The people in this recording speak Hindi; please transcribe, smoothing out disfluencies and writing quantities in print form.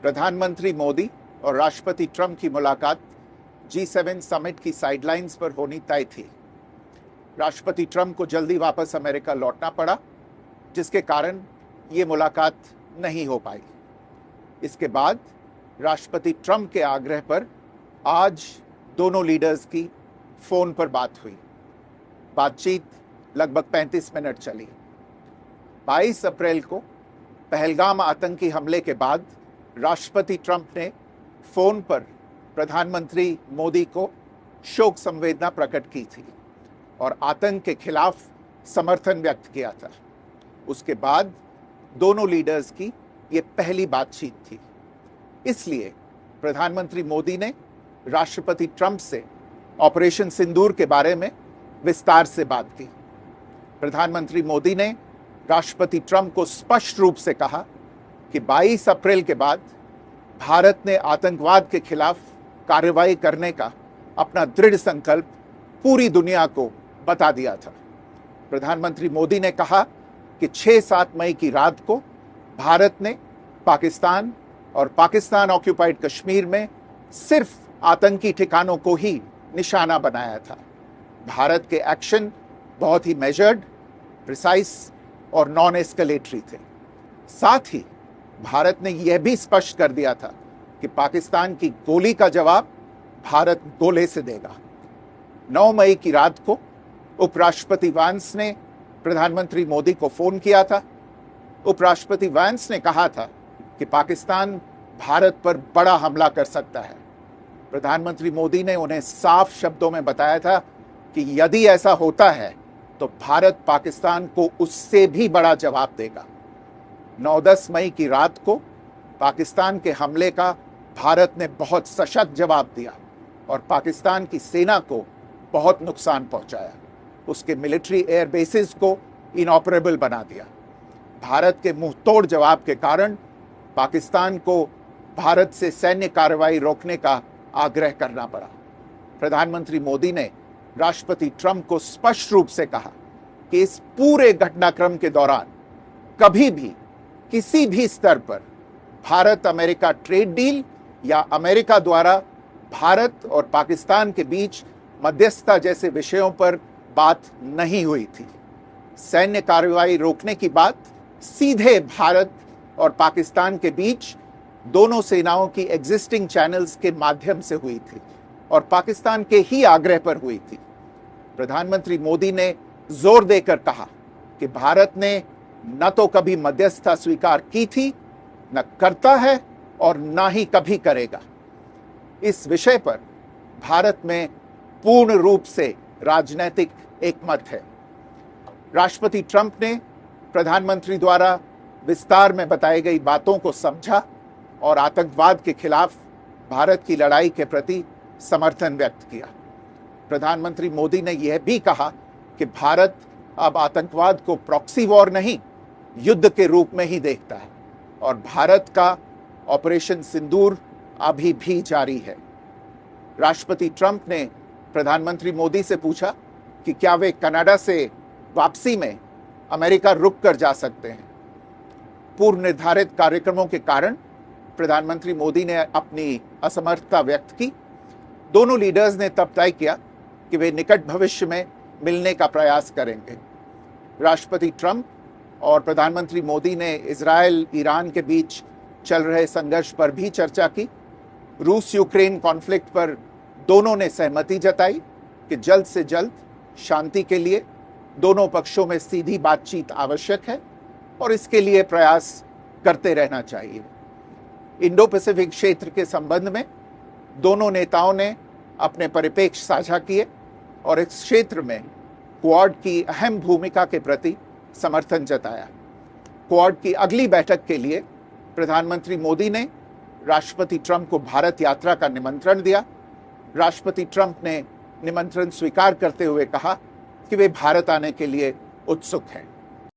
प्रधानमंत्री मोदी और राष्ट्रपति ट्रंप की मुलाकात G7 समिट की साइडलाइंस पर होनी तय थी। राष्ट्रपति ट्रंप को जल्दी वापस अमेरिका लौटना पड़ा, जिसके कारण ये मुलाकात नहीं हो पाई। इसके बाद राष्ट्रपति ट्रंप के आग्रह पर आज दोनों लीडर्स की फोन पर बात हुई। बातचीत लगभग 35 मिनट चली। 22 अप्रैल को पहलगाम आतंकी हमले के बाद राष्ट्रपति ट्रंप ने फोन पर प्रधानमंत्री मोदी को शोक संवेदना प्रकट की थी और आतंक के खिलाफ समर्थन व्यक्त किया था। उसके बाद दोनों लीडर्स की ये पहली बातचीत थी। इसलिए प्रधानमंत्री मोदी ने राष्ट्रपति ट्रंप से ऑपरेशन सिंदूर के बारे में विस्तार से बात की। प्रधानमंत्री मोदी ने राष्ट्रपति ट्रंप को स्पष्ट रूप से कहा कि 22 अप्रैल के बाद भारत ने आतंकवाद के खिलाफ कार्रवाई करने का अपना दृढ़ संकल्प पूरी दुनिया को बता दिया था। प्रधानमंत्री मोदी ने कहा कि 6-7 मई की रात को भारत ने पाकिस्तान और पाकिस्तान ऑक्यूपाइड कश्मीर में सिर्फ आतंकी ठिकानों को ही निशाना बनाया था। भारत के एक्शन बहुत ही मेजर्ड, प्रिसाइज और नॉन एस्केलेटरी थे। साथ ही भारत ने यह भी स्पष्ट कर दिया था कि पाकिस्तान की गोली का जवाब भारत गोले से देगा। 9 मई की रात को उपराष्ट्रपति वांस ने प्रधानमंत्री मोदी को फोन किया था। उपराष्ट्रपति वांस ने कहा था कि पाकिस्तान भारत पर बड़ा हमला कर सकता है। प्रधानमंत्री मोदी ने उन्हें साफ शब्दों में बताया था कि यदि ऐसा होता है तो भारत पाकिस्तान को उससे भी बड़ा जवाब देगा। 9-10 मई की रात को पाकिस्तान के हमले का भारत ने बहुत सशक्त जवाब दिया और पाकिस्तान की सेना को बहुत नुकसान पहुंचाया। उसके मिलिट्री एयर बेसिस को इनऑपरेबल बना दिया। भारत के मुंहतोड़ जवाब के कारण पाकिस्तान को भारत से सैन्य कार्रवाई रोकने का आग्रह करना पड़ा। प्रधानमंत्री मोदी ने राष्ट्रपति ट्रंप को स्पष्ट रूप से कहा कि इस पूरे घटनाक्रम के दौरान कभी भी किसी भी स्तर पर भारत अमेरिका ट्रेड डील या अमेरिका द्वारा भारत और पाकिस्तान के बीच मध्यस्थता जैसे विषयों पर बात नहीं हुई थी। सैन्य कार्रवाई रोकने की बात सीधे भारत और पाकिस्तान के बीच दोनों सेनाओं की एग्जिस्टिंग चैनल्स के माध्यम से हुई थी और पाकिस्तान के ही आग्रह पर हुई थी। प्रधानमंत्री मोदी ने जोर देकर कहा कि भारत ने न तो कभी मध्यस्थता स्वीकार की थी, न करता है और न ही कभी करेगा। इस विषय पर भारत में पूर्ण रूप से राजनीतिक एकमत है। राष्ट्रपति ट्रंप ने प्रधानमंत्री द्वारा विस्तार में बताई गई बातों को समझा और आतंकवाद के खिलाफ भारत की लड़ाई के प्रति समर्थन व्यक्त किया। प्रधानमंत्री मोदी ने यह भी कहा कि भारत अब आतंकवाद को प्रॉक्सी वॉर नहीं, युद्ध के रूप में ही देखता है और भारत का ऑपरेशन सिंदूर अभी भी जारी है। राष्ट्रपति ट्रंप ने प्रधानमंत्री मोदी से पूछा कि क्या वे कनाडा से वापसी में अमेरिका रुक कर जा सकते हैं। पूर्व निर्धारित कार्यक्रमों के कारण प्रधानमंत्री मोदी ने अपनी असमर्थता व्यक्त की। दोनों लीडर्स ने तब तय किया कि वे निकट भविष्य में मिलने का प्रयास करेंगे। राष्ट्रपति ट्रंप और प्रधानमंत्री मोदी ने इजरायल ईरान के बीच चल रहे संघर्ष पर भी चर्चा की। रूस यूक्रेन कॉन्फ्लिक्ट पर दोनों ने सहमति जताई कि जल्द से जल्द शांति के लिए दोनों पक्षों में सीधी बातचीत आवश्यक है और इसके लिए प्रयास करते रहना चाहिए। इंडो पैसिफिक क्षेत्र के संबंध में दोनों नेताओं ने अपने परिप्रेक्ष्य साझा किए और इस क्षेत्र में क्वाड की अहम भूमिका के प्रति समर्थन जताया। क्वाड की अगली बैठक के लिए प्रधानमंत्री मोदी ने राष्ट्रपति ट्रंप को भारत यात्रा का निमंत्रण दिया। राष्ट्रपति ट्रंप ने निमंत्रण स्वीकार करते हुए कहा कि वे भारत आने के लिए उत्सुक हैं।